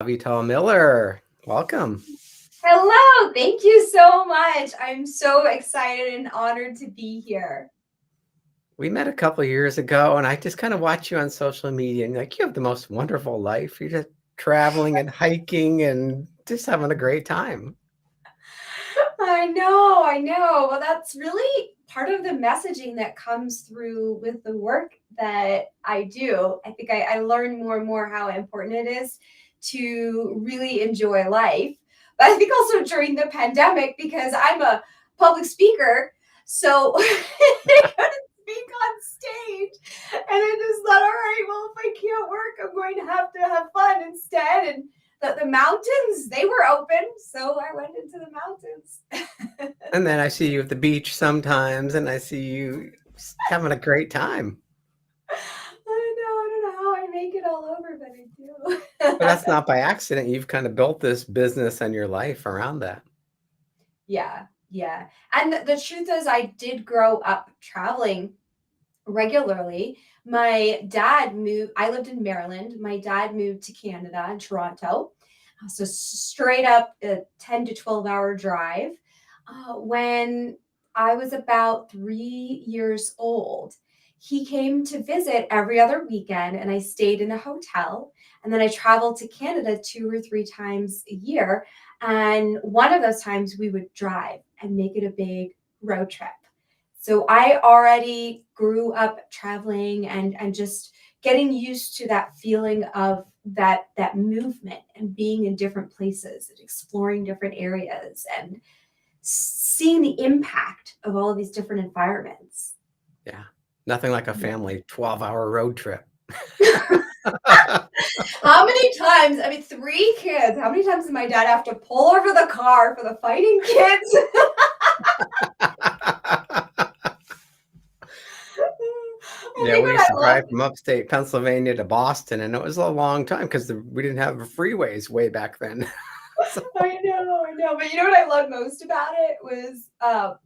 Avital Miller. Welcome. Hello, thank you so much. I'm so excited and honored to be here. We met a couple years ago, and I just kind of watch you on social media, and like you have the most wonderful life. You're just traveling and hiking and just having a great time. I know. Well, that's really part of the messaging that comes through with the work that I do. I think I learn more and more how important it is to really enjoy life. But I think also during the pandemic, because I'm a public speaker, so I couldn't speak on stage. And I just thought, all right, well, if I can't work, I'm going to have fun instead. And the mountains, they were open, so I went into the mountains. And then I see you at the beach sometimes, and I see you having a great time. I don't know how I make it all over, but But I that's do. not by accident. You've kind of built this business and your life around that. Yeah. And the truth is, I did grow up traveling regularly. My dad moved, I lived in Maryland. My dad moved to Canada in Toronto. So straight up a 10 to 12-hour drive. When I was about 3 years old, he came to visit every other weekend, and I stayed in a hotel. And then I traveled to Canada 2 or 3 times a year. And one of those times we would drive and make it a big road trip. So I already grew up traveling and just getting used to that feeling of that movement and being in different places and exploring different areas and seeing the impact of all of these different environments. Yeah. Nothing like a Yeah. family 12-hour road trip. How many times, I mean, 3 kids, how many times did my dad have to pull over the car for the fighting kids? I Yeah, think we what used to I love. drive from upstate Pennsylvania to Boston, and it was a long time because we didn't have freeways way back then. So, I know. But you know what I loved most about it was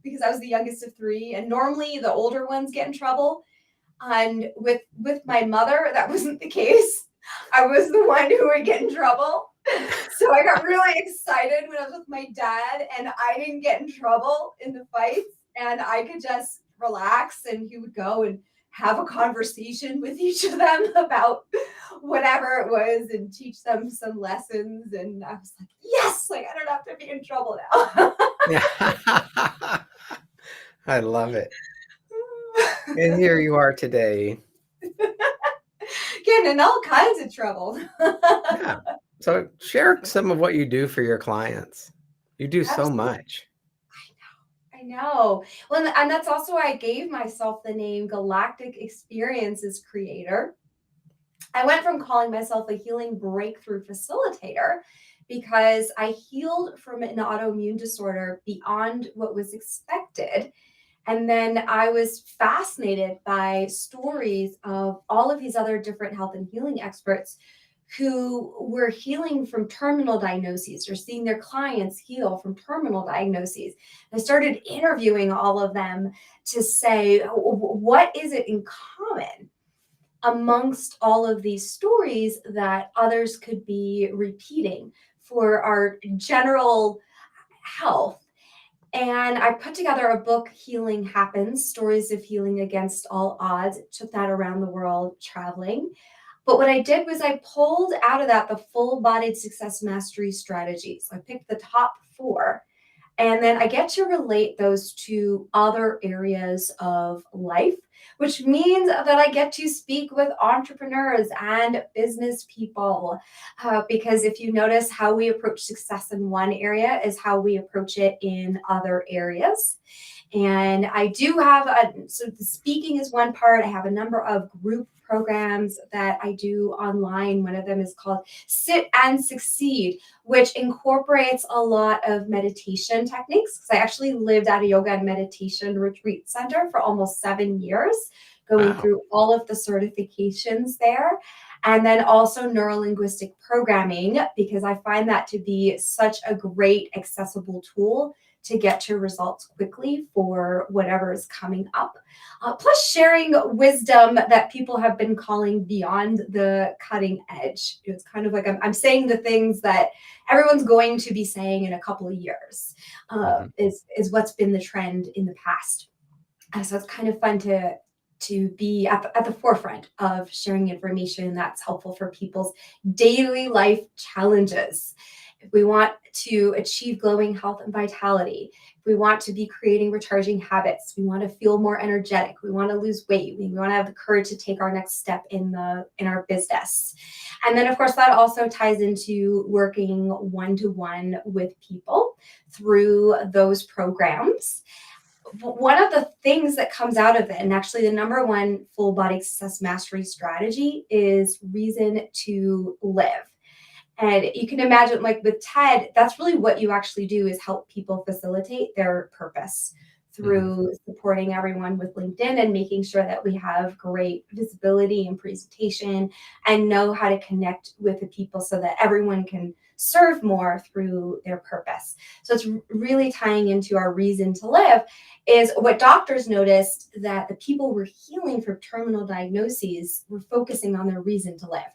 because I was the youngest of three, and normally the older ones get in trouble. And with my mother, that wasn't the case. I was the one who would get in trouble. So I got really excited when I was with my dad, and I didn't get in trouble in the fights, and I could just relax, and he would go and have a conversation with each of them about whatever it was and teach them some lessons. And I was like, yes, like I don't have to be in trouble now. yeah. I love it. And here you are today. Getting in all kinds of trouble. Yeah. So share some of what you do for your clients. You do so Absolutely. much. I know. Well, and that's also why I gave myself the name Galactic Experiences Creator. I went from calling myself a healing breakthrough facilitator because I healed from an autoimmune disorder beyond what was expected. And then I was fascinated by stories of all of these other different health and healing experts who were healing from terminal diagnoses or seeing their clients heal from terminal diagnoses. I started interviewing all of them to say, what is it in common amongst all of these stories that others could be repeating for our general health? And I put together a book, Healing Happens, Stories of Healing Against All Odds. Took that around the world traveling. But what I did was I pulled out of that the full-bodied success mastery strategies. So I picked the top four. And then I get to relate those to other areas of life, which means that I get to speak with entrepreneurs and business people. Because if you notice, how we approach success in one area is how we approach it in other areas. And I do have so the speaking is one part. I have a number of group programs that I do online. One of them is called Sit and Succeed, which incorporates a lot of meditation techniques. Because I actually lived at a yoga and meditation retreat center for almost 7 years, going Wow. through all of the certifications there. And then also neurolinguistic programming, because I find that to be such a great accessible tool to get to results quickly for whatever is coming up. Plus, sharing wisdom that people have been calling beyond the cutting edge. It's kind of like I'm saying the things that everyone's going to be saying in a couple of years, Mhm. is what's been the trend in the past. So it's kind of fun to be at the forefront of sharing information that's helpful for people's daily life challenges. If we want to achieve glowing health and vitality, if we want to be creating recharging habits, we want to feel more energetic, we want to lose weight, we want to have the courage to take our next step in our business. And then of course that also ties into working one-to-one with people through those programs. One of the things that comes out of it, and actually the number one full body success mastery strategy, is reason to live. And you can imagine, like with TED, that's really what you actually do, is help people facilitate their purpose Mhm. through supporting everyone with LinkedIn and making sure that we have great visibility and presentation and know how to connect with the people so that everyone can serve more through their purpose. So it's really tying into our reason to live. Is what doctors noticed, that the people were healing from terminal diagnoses were focusing on their reason to live.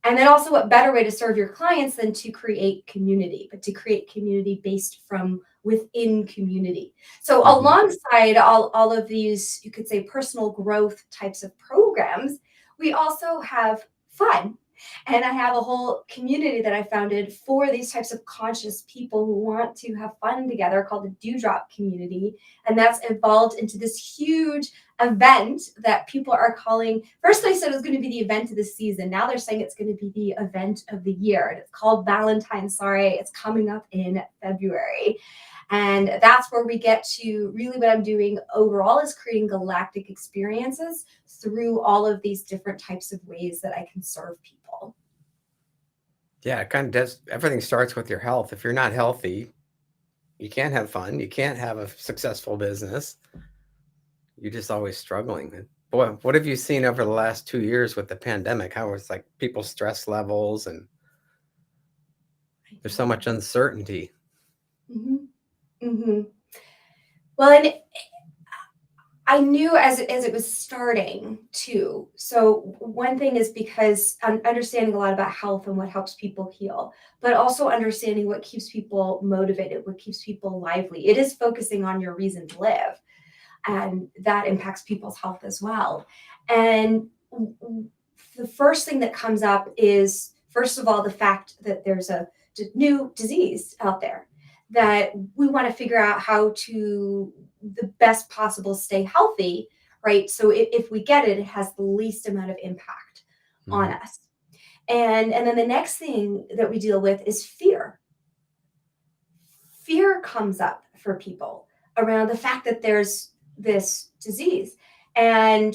And then also, what better way to serve your clients than to create community, but to create community based from within community. So Mhm. alongside all of these, you could say, personal growth types of programs, we also have fun. And I have a whole community that I founded for these types of conscious people who want to have fun together, called the Dewdrop Community. And that's evolved into this huge event that people are calling. First, they said it was going to be the event of the season. Now they're saying it's going to be the event of the year. And it's called Valentine's Sorry. It's coming up in February. And that's where we get to really, what I'm doing overall is creating galactic experiences through all of these different types of ways that I can serve people. Yeah, it kind of does. Everything starts with your health. If you're not healthy, you can't have fun. You can't have a successful business. You're just always struggling. And boy, what have you seen over the last 2 years with the pandemic? How it's like people's stress levels, and I there's so know. much uncertainty. Hmm. Hmm. Well, and I knew as it was starting too. So one thing is because I'm understanding a lot about health and what helps people heal, but also understanding what keeps people motivated, what keeps people lively. It is focusing on your reason to live, and that impacts people's health as well. And the first thing that comes up is, first of all, the fact that there's a new disease out there that we want to figure out how to the best possible stay healthy, right? So if we get it, it has the least amount of impact on Mhm. us. And then the next thing that we deal with is fear. Fear comes up for people around the fact that there's this disease. And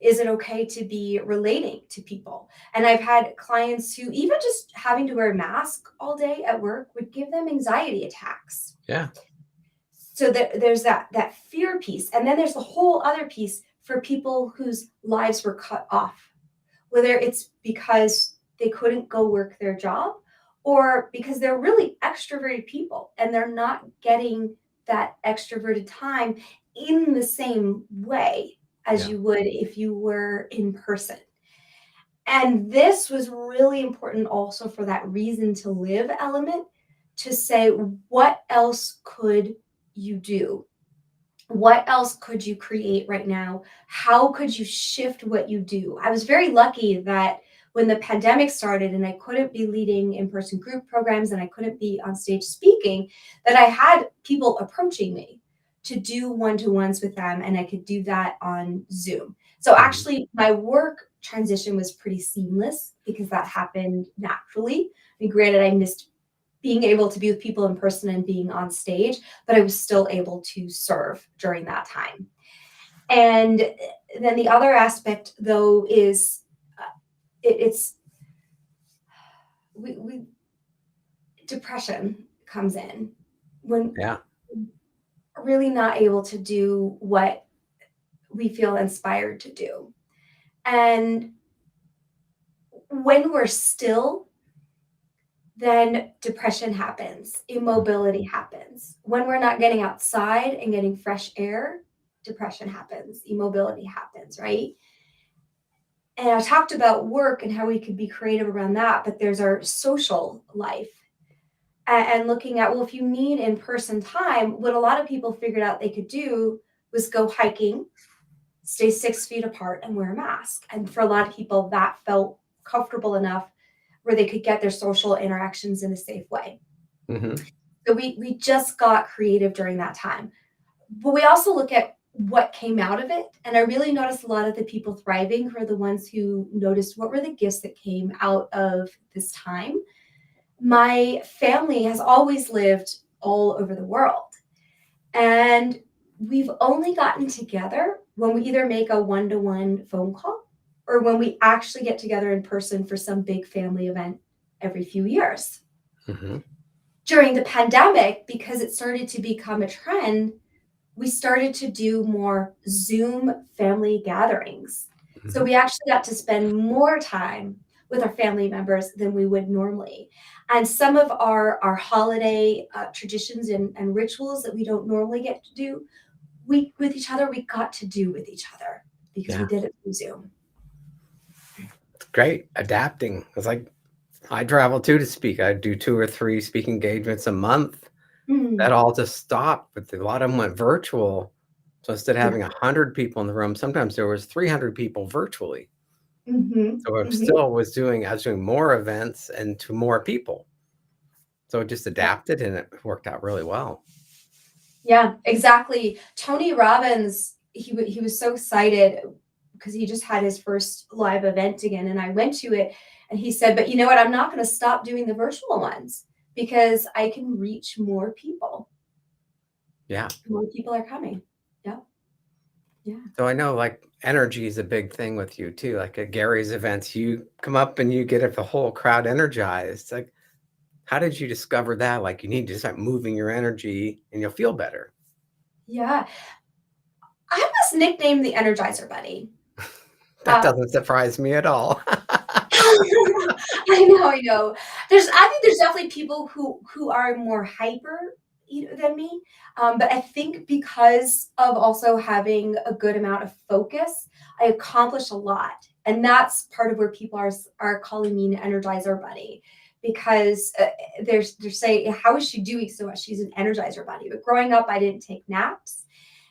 is it okay to be relating to people? And I've had clients who, even just having to wear a mask all day at work, would give them anxiety attacks. Yeah. So there's that fear piece. And then there's the whole other piece for people whose lives were cut off, whether it's because they couldn't go work their job, or because they're really extroverted people and they're not getting that extroverted time in the same way as Yeah. you would if you were in person. And this was really important also for that reason to live element, to say, what else could you do? What else could you create right now? How could you shift what you do? I was very lucky that when the pandemic started and I couldn't be leading in-person group programs and I couldn't be on stage speaking, that I had people approaching me to do one-to-ones with them, and I could do that on Zoom. So Mhm. actually my work transition was pretty seamless because that happened naturally. I mean, granted, I missed being able to be with people in person and being on stage, but I was still able to serve during that time. And then the other aspect, though, is it's we depression comes in when Yeah. we're really not able to do what we feel inspired to do. And when we're still, then depression happens, immobility happens. When we're not getting outside and getting fresh air, depression happens, immobility happens, right? And I talked about work and how we could be creative around that, but there's our social life and looking at, well, if you need in person time, what a lot of people figured out they could do was go hiking, stay 6 feet apart, and wear a mask. And for a lot of people, that felt comfortable enough where they could get their social interactions in a safe way. Mm-hmm. So we just got creative during that time. But we also look at what came out of it. And I really noticed a lot of the people thriving were the ones who noticed what were the gifts that came out of this time. My family has always lived all over the world. And we've only gotten together when we either make a one-to-one phone call or when we actually get together in person for some big family event every few years. Mm-hmm. During the pandemic, because it started to become a trend, we started to do more Zoom family gatherings. Mm-hmm. So we actually got to spend more time with our family members than we would normally. And some of our holiday traditions and rituals that we don't normally get to do with each other, we got to do with each other because we did it through Zoom. It's great. Adapting. It's like I travel too to speak. I do 2 or 3 speaking engagements a month. That all just stopped, but a lot of them went virtual. So instead of having 100 people in the room, sometimes there was 300 people virtually. So I was doing more events and to more people. So it just adapted and it worked out really well. Yeah, exactly. Tony Robbins, he was so excited because he just had his first live event again, and I went to it, and he said, "But you know what? I'm not going to stop doing the virtual ones because I can reach more people. Yeah. More people are coming." Yeah. Yeah. So I know like energy is a big thing with you too. Like at Gary's events, you come up and you get the whole crowd energized. Like, how did you discover that? Like you need to start moving your energy and you'll feel better. Yeah. I was nicknamed the Energizer Bunny. That doesn't surprise me at all. I know. I think there's definitely people who are more hyper, than me. But I think because of also having a good amount of focus, I accomplish a lot, and that's part of where people are calling me an Energizer Bunny because they're saying, "How is she doing so much? She's an Energizer Bunny." But growing up, I didn't take naps,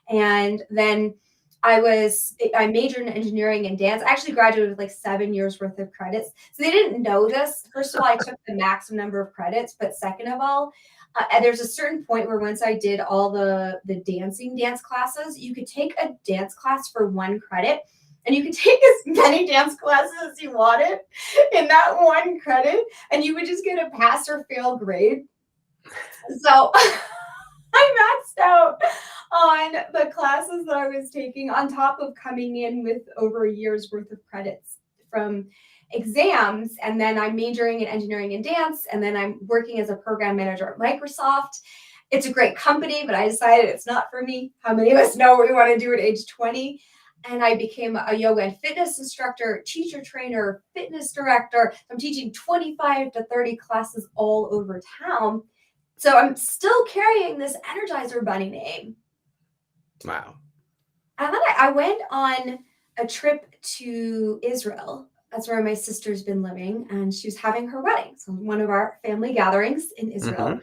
and then I majored in engineering and dance. I actually graduated with like 7 years worth of credits. So they didn't know this. First of all, I took the maximum number of credits, but second of all, there's a certain point where once I did all the dance classes, you could take a dance class for 1 credit, and you could take as many dance classes as you wanted in that 1 credit, and you would just get a pass or fail grade. So I maxed out on the classes that I was taking on top of coming in with over a year's worth of credits from exams. And then I'm majoring in engineering and dance. And then I'm working as a program manager at Microsoft. It's a great company, but I decided it's not for me. How many of us know what we want to do at age 20? And I became a yoga and fitness instructor, teacher trainer, fitness director. I'm teaching 25 to 30 classes all over town. So I'm still carrying this Energizer Bunny name. Wow. And then I went on a trip to Israel. That's where my sister's been living, and she was having her wedding. So one of our family gatherings in Israel.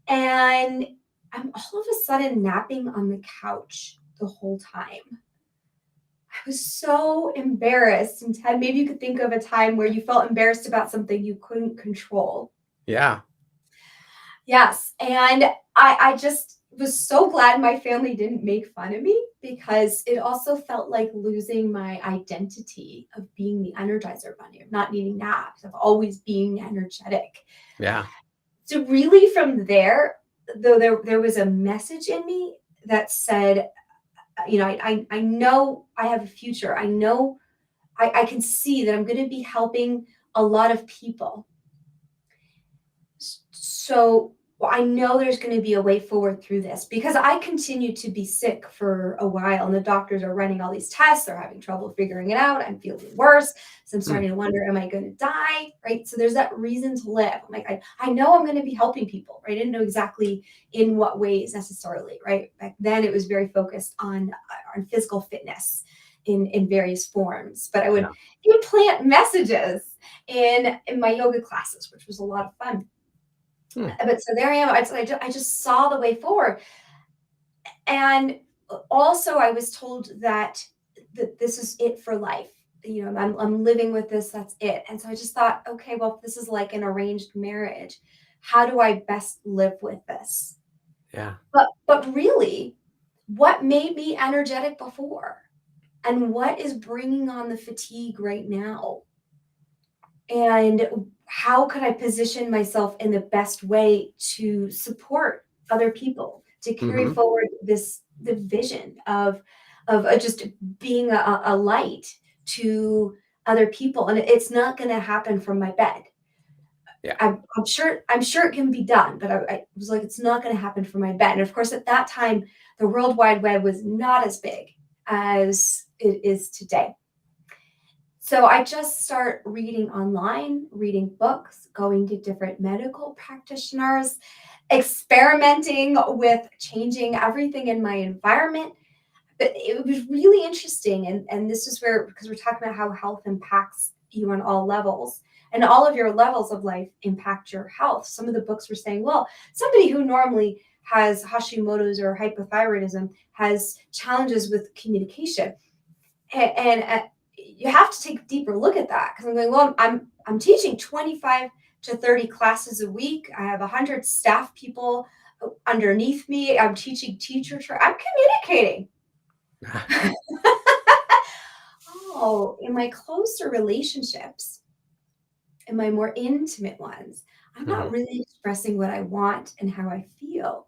And I'm all of a sudden napping on the couch the whole time. I was so embarrassed. And Ted, maybe you could think of a time where you felt embarrassed about something you couldn't control. Yeah. Yes. And I just was so glad my family didn't make fun of me because it also felt like losing my identity of being the Energizer Bunny, of not needing naps, of always being energetic. Yeah. So really from there, though there was a message in me that said, I know I have a future. I know I can see that I'm going to be helping a lot of people. So well, I know there's going to be a way forward through this because I continued to be sick for a while and the doctors are running all these tests. They're having trouble figuring it out. I'm feeling worse. So I'm Hmm. starting to wonder, am I going to die? Right. So there's that reason to live. I'm like, I know I'm going to be helping people. Right. I didn't know exactly in what ways necessarily. Right. Back then it was very focused on physical fitness in various forms. But I would Yeah. implant messages in my yoga classes, which was a lot of fun. Hmm. But so there I am. I just saw the way forward. And also, I was told that this is it for life. You know, I'm living with this. That's it. And so I just thought, okay, well, if this is like an arranged marriage, how do I best live with this? Yeah. But really, what made me energetic before, and what is bringing on the fatigue right now? And how could I position myself in the best way to support other people, to carry Hmm. forward the vision of just being a light to other people? And it's not going to happen from my bed. Yeah. I'm sure it can be done, but I was like, it's not going to happen from my bed. And of course, at that time, the World Wide Web was not as big as it is today. So I just start reading online, reading books, going to different medical practitioners, experimenting with changing everything in my environment. But it was really interesting. And this is where, because we're talking about how health impacts you on all levels, and all of your levels of life impact your health. Some of the books were saying, well, somebody who normally has Hashimoto's or hypothyroidism has challenges with communication and you have to take a deeper look at that because I'm going, well, I'm teaching 25 to 30 classes a week. I have 100 staff people underneath me. I'm teaching I'm communicating. Oh, in my closer relationships, in my more intimate ones, I'm not Hmm. really expressing what I want and how I feel.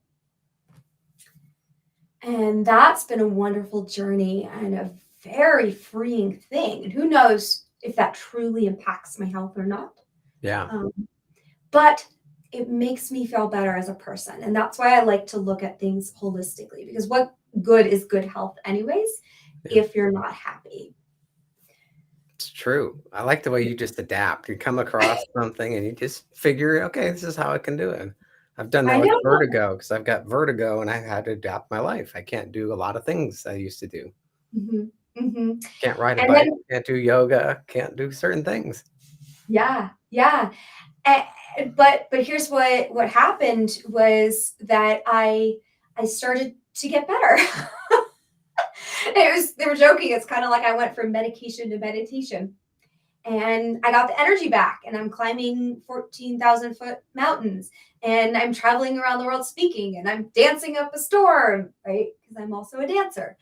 And that's been a wonderful journey and a very freeing thing. And who knows if that truly impacts my health or not. Yeah. Um, but it makes me feel better as a person. And that's why I like to look at things holistically because what good is good health, anyways, Yeah. if you're not happy? It's true. I like the way you just adapt. You come across something and you just figure, okay, this is how I can do it. I've done I that with know. vertigo because I've got vertigo and I had to adapt my life. I can't do a lot of things I used to do. Hmm. Hmm. Can't ride a And then, bike, can't do yoga, can't do certain things. yeah, yeah. But here's what happened was that I started to get better. They were joking. It's kind of like I went from medication to meditation. And I got the energy back, and I'm climbing 14,000-foot mountains, and I'm traveling around the world speaking, and I'm dancing up a storm, right? Because I'm also a dancer.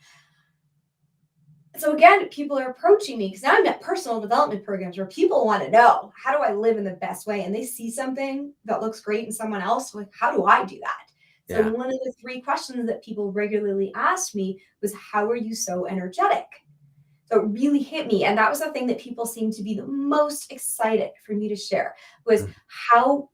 So again, people are approaching me because now I'm at personal development programs where people want to know, how do I live in the best way? And they see something that looks great in someone else. Like, how do I do that? So Yeah. one of the three questions that people regularly asked me was, how are you so energetic? So it really hit me. And that was the thing that people seemed to be the most excited for me to share was Mm. how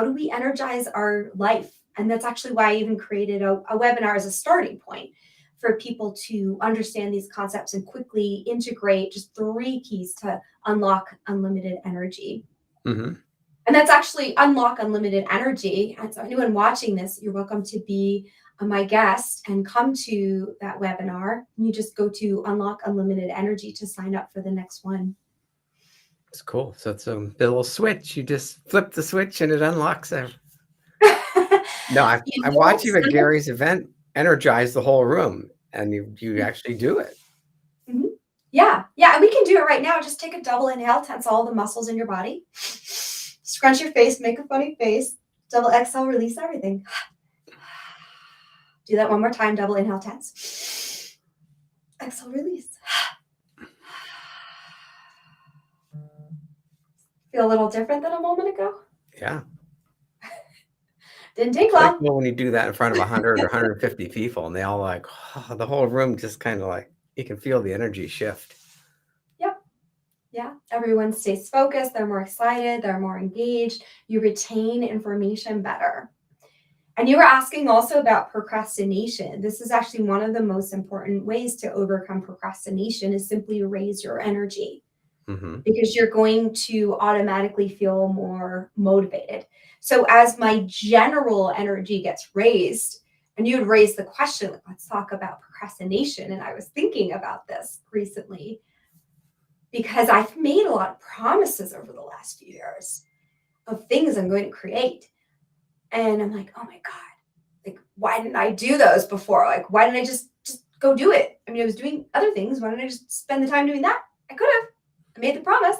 do we energize our life? And that's actually why I even created a webinar as a starting point for people to understand these concepts and quickly integrate just three keys to unlock unlimited energy. Mhm. And that's actually unlock unlimited energy. And so anyone watching this, you're welcome to be my guest and come to that webinar. You just go to unlock unlimited energy to sign up for the next one. It's cool. So it's a little switch. You just flip the switch and it unlocks everything. No, I You don't watched you at sign up. Gary's event energize the whole room, and you actually do it. Mhm. Yeah, yeah, and we can do it right now. Just take a double inhale, tense all the muscles in your body. Scrunch your face, make a funny face. Double exhale, release everything. Do that one more time. Double inhale, tense. Exhale, release. Feel a little different than a moment ago? Yeah. Didn't take It's really long. cool when you do that in front of 100 or 150 people, and they all like, the whole room just kinda like you can feel the energy shift. Yep. Yeah. Everyone stays focused. They're more excited. They're more engaged. You retain information better. And you were asking also about procrastination. This is actually one of the most important ways to overcome procrastination is simply raise your energy Hmm. because you're going to automatically feel more motivated. So as my general energy gets raised, and you would raise the question, like, let's talk about procrastination. And I was thinking about this recently because I've made a lot of promises over the last few years of things I'm going to create. And I'm like, oh my God, like, why didn't I do those before? Like, why didn't I just go do it? I mean, I was doing other things. Why didn't I just spend the time doing that? I could have. I made the promise.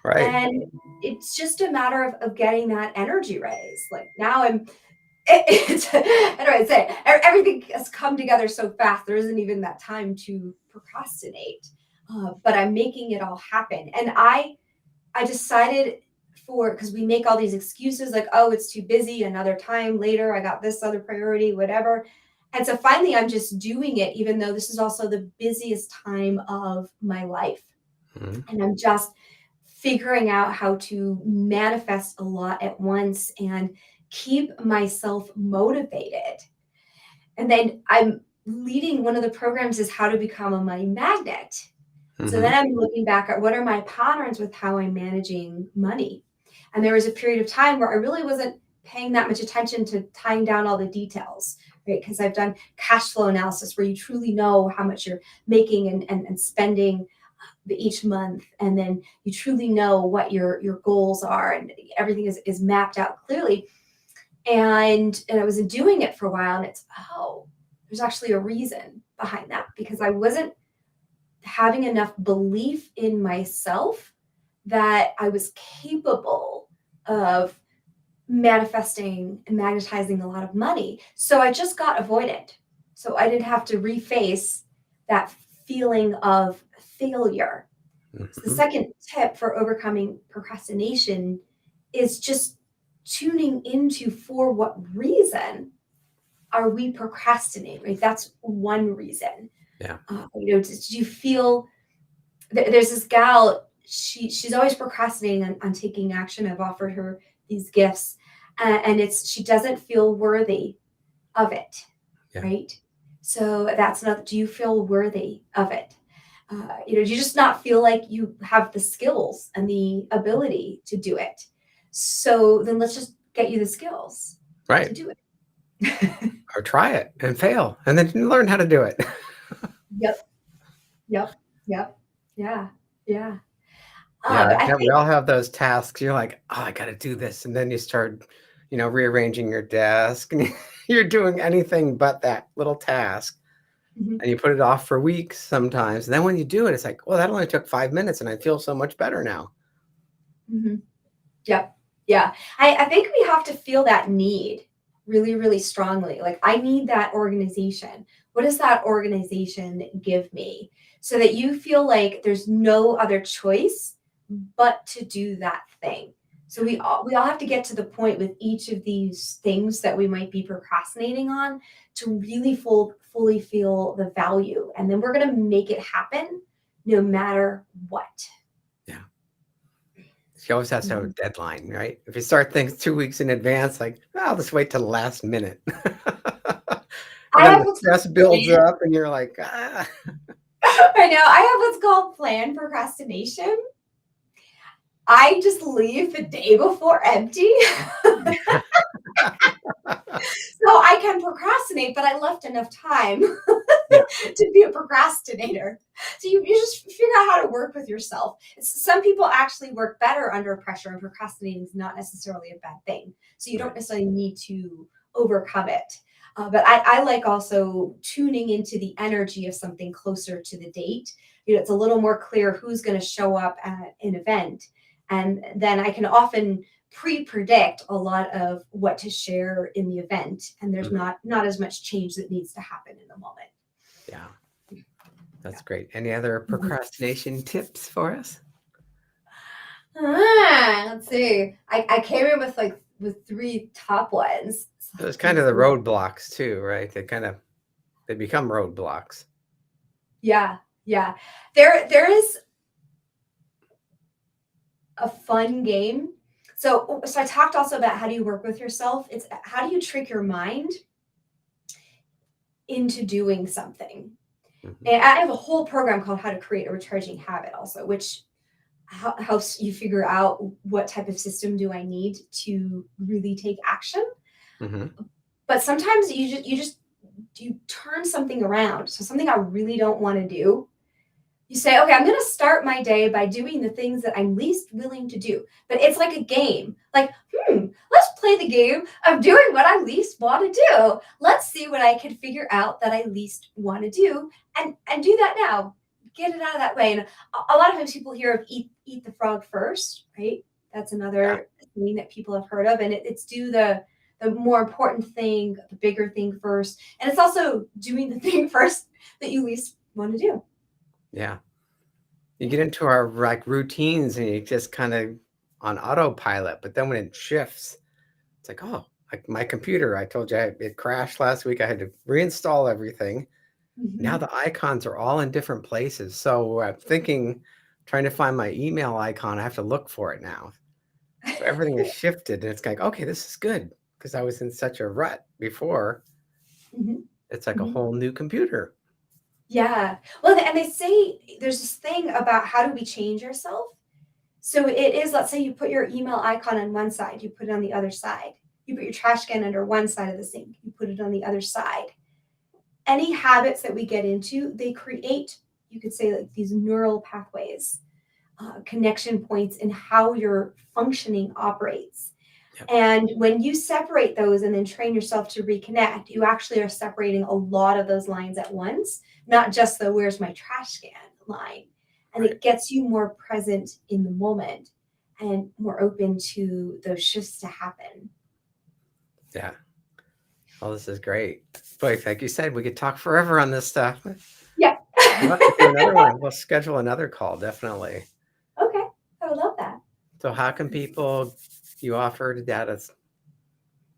Right. And it's just a matter of getting that energy raised. Like now it's how do I say it? Everything has come together so fast. There isn't even that time to procrastinate. But I'm making it all happen. And I decided because we make all these excuses like, oh, it's too busy, another time later, I got this other priority, whatever. And so finally, I'm just doing it, even though this is also the busiest time of my life. Hmm. And I'm just figuring out how to manifest a lot at once and keep myself motivated. And then I'm leading one of the programs is how to become a money magnet. So Hmm. then I'm looking back at what are my patterns with how I'm managing money. And there was a period of time where I really wasn't paying that much attention to tying down all the details, right? Because I've done cash flow analysis where you truly know how much you're making and spending each month. And then you truly know what your goals are and everything is mapped out clearly. And I was doing it for a while and it's, oh, there's actually a reason behind that because I wasn't having enough belief in myself that I was capable of manifesting and magnetizing a lot of money. So I just got avoidant. So I didn't have to reface that feeling of failure. So the Hmm. second tip for overcoming procrastination is just tuning into for what reason are we procrastinating? Right? That's one reason. Yeah. Did you feel there's this gal, she's always procrastinating on taking action. I've offered her these gifts, and it's she doesn't feel worthy of it, Yeah. right? So that's not. Do you feel worthy of it? Do you just not feel like you have the skills and the ability to do it? So then let's just get you the skills to Right. do it. Or try it and fail and then learn how to do it. Yep. Yep. Yep. Yeah. Yeah. Yeah, But I yeah, we think all have those tasks. You're like, "Oh, I gotta do this," and then you start, rearranging your desk, and you're doing anything but that little task, mhm, and you put it off for weeks sometimes, and then when you do it, it's like, "Well, that only took 5 minutes, and I feel so much better now." mhm. Yep. Yeah. I think we have to feel that need really, really strongly. Like, I need that organization. What does that organization give me? So that you feel like there's no other choice but to do that thing. So we all have to get to the point with each of these things that we might be procrastinating on to really fully feel the value. And then we're gonna make it happen no matter what. Yeah. She always has to have a Mhm. deadline, right? If you start things 2 weeks in advance, like, "Well, I'll just wait till the last minute." And I then have the what's stress builds up, and you're like, "Ah." I know. I have what's called planned procrastination. I just leave the day before empty. So I can procrastinate, but I left enough time Yeah, to be a procrastinator. So you just figure out how to work with yourself. Some people actually work better under pressure, and procrastinating is not necessarily a bad thing. So you don't right. necessarily need to overcome it. But I like also tuning into the energy of something closer to the date. It's a little more clear who's going to show up at an event. And then I can often pre-predict a lot of what to share in the event. And there's Mhm. not as much change that needs to happen in the moment. Yeah, Yeah. that's great. Any other Mhm. procrastination tips for us? Let's see. I came in with three top ones. So Those kind let's of the see. roadblocks too, right? They become roadblocks. Yeah, yeah. There is a fun game. So I talked also about how do you work with yourself. It's how do you trick your mind into doing something. Mhm. And I have a whole program called How to Create a Recharging Habit also, which helps you figure out what type of system do I need to really take action. Mhm. But sometimes you turn something around. So something I really don't want to do, you say, okay, I'm going to start my day by doing the things that I'm least willing to do. But it's like a game. Like, let's play the game of doing what I least want to do. Let's see what I can figure out that I least want to do, and do that now. Get it out of that way. And a lot of times people hear of eat the frog first, right? That's Yeah. another thing that people have heard of. And it's do the more important thing, the bigger thing first. And it's also doing the thing first that you least want to do. Yeah. You get Yeah. into our like routines and you just kind of on autopilot, but then when it shifts, it's like, oh, like my computer, I told you it crashed last week. I had to reinstall everything. Now Mhm. the icons are all in different places. So I'm thinking, trying to find my email icon, I have to look for it now. So everything is shifted and it's like, okay, this is good because I was in such a rut before. Mhm. It's like a Mhm. whole new computer. Yeah. Well, and they say there's this thing about how do we change ourselves. So it is, let's say you put your email icon on one side, you put it on the other side. You put your trash can under one side of the sink, you put it on the other side. Any habits that we get into, they create, you could say, like these neural pathways, connection points in how your functioning operates. Yep. And when you separate those and then train yourself to reconnect, you actually are separating a lot of those lines at once, not just the where's my trash can line. And Right. it gets you more present in the moment and more open to those shifts to happen. Yeah. Oh, this is great. Boy, like you said, we could talk forever on this stuff. Yeah. We'll have to do another one. We'll schedule another call, definitely. Okay. I would love that. So how can people you offered data?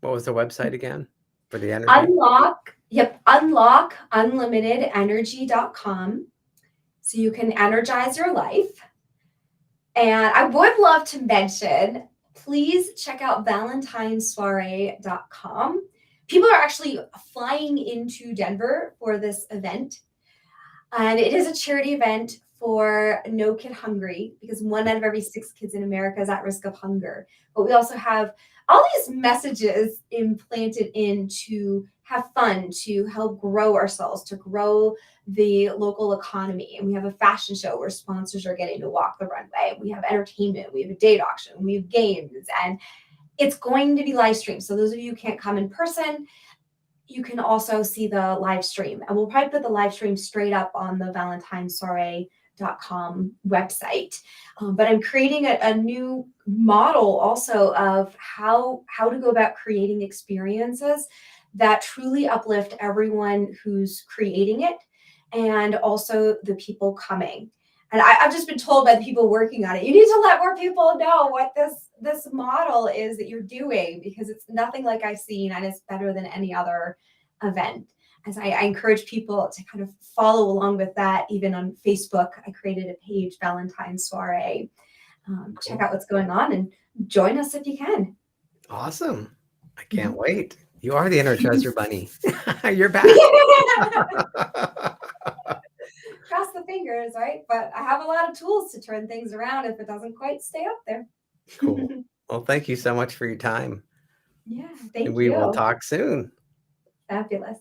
What was the website again for the energy? Unlock unlimitedenergy.com so you can energize your life. And I would love to mention, please check out valentinesoiree.com. People are actually flying into Denver for this event. And it is a charity event for No Kid Hungry because 1 out of every 6 kids in America is at risk of hunger. But we also have all these messages implanted in to have fun, to help grow ourselves, to grow the local economy. And we have a fashion show where sponsors are getting to walk the runway. We have entertainment, we have a date auction, we have games, and it's going to be live streamed. So those of you who can't come in person, you can also see the live stream. And we'll probably put the live stream straight up on the valentinesoiree.com website. But I'm creating a new model also of how to go about creating experiences that truly uplift everyone who's creating it and also the people coming. And I've just been told by the people working on it, you need to let more people know what this model is that you're doing because it's nothing like I've seen and it's better than any other event. As I encourage people to kind of follow along with that, even on Facebook, I created a page, Valentine Soiree. Check Cool. out what's going on and join us if you can. Awesome. I can't Mhm. wait. You are the Energizer Bunny. You're back. Cross the fingers, right? But I have a lot of tools to turn things around if it doesn't quite stay up there. Cool. Well, thank you so much for your time. Yeah, And thank we will you. talk soon. Fabulous.